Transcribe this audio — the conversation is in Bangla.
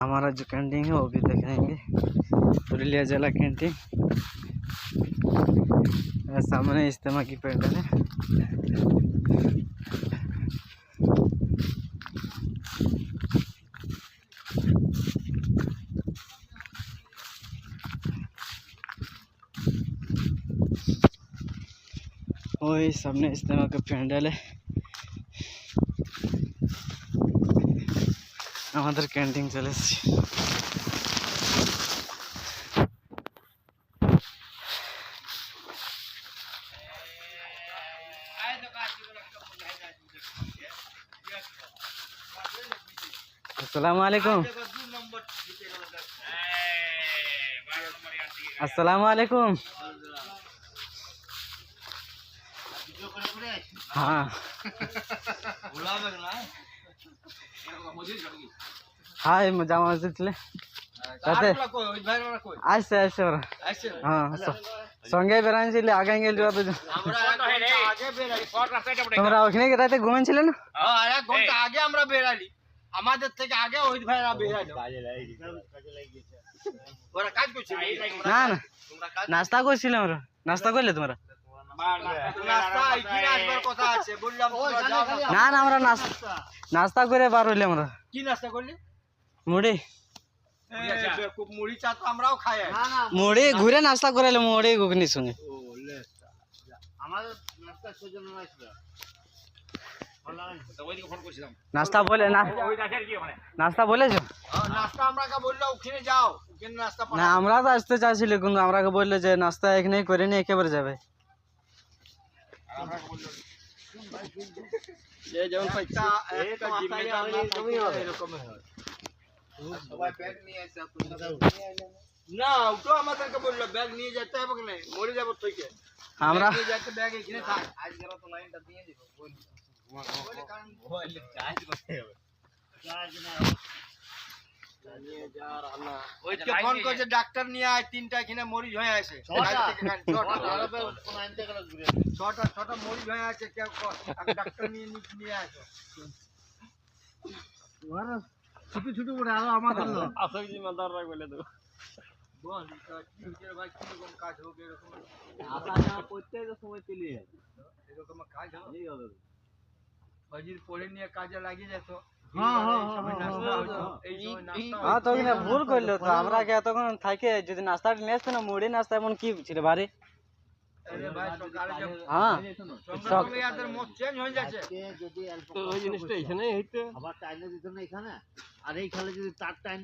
हमारा जो कैंटीन है वो भी दिखाएंगे। पुरुलिया जिला कैंटीन सामने इज्तिमा की पेंडल है। वही सामने इज्तिमा का पेंडल है। हमारे कैंटीन चले अस्सलामुअलैकुम। अस्सलामुअलैकुम। हाँ हाँ जामा मस्जिद चले আসছে আসছে ওরা। হ্যাঁ সঙ্গে বেরাইছিলে আগে গেল তোমরা ওখানে রাতে ঘুমাইছিলে না? এক ঘন্টা আগে আমরা বেরাইলি, আমাদের থেকে আগে ওই ভাইরা বেরাইলো। ওরা কাজ করছে না না নাস্তা করছিলাম ওরা। নাস্তা করলে তোমরা? না না আমরা নাস্তা করে বার হইলে। আমরা কি নাস্তা করলি? মুড়ি মুড়ি চা তো আমরাও খাই। মুড়ি ঘুরে নাস্তা করাইলে মুড়ি ঘুগনির সঙ্গে। নাস্তা বলে না নাস্তা বলেছো? নাস্তা আমরাকে বললো ওখানে যাও, ওখানে নাস্তা না আমরা তো আসতে চাইছিল কিন্তু আমরাকে বললো যে নাস্তা এখানেই করে নি একেবারে যাবে। না ওটা আমাদেরকে বললো ব্যাগ নিয়ে যেতে হবে না, মরে যাবো থেকে আমরা ব্যাগ এখানে থাক। ফোন করছে ডাক্তার নিয়ে আয়, 3টা এখানে মরিচ হয়ে আছে। 6টা মরিচ হয়ে আছে, কেউ ডাক্তার নিয়ে নিয়ে আসো। ছুটি ছুটি করে আরো আমাদের বলে দেবো বল ভাই কিরকম কাজ হোক, এরকম সময় চলে এরকম কাজ হবে। ফজির পড়ে নিয়ে কাজে লাগিয়ে যেত। হ্যাঁ তো ভুল করলো তো। আমরা এতক্ষণ থাকে যদি নাস্তাটা নিয়ে আসতো না, মুড়ি নাস্তা এমন কি ছিল ভারী। হ্যাঁ চেঞ্জ হয়ে যাচ্ছে ওই জিনিসটা এখানে হইতো আবার টাইনে দিত না এখানে, আর এই খেলে যদি তার টাইনে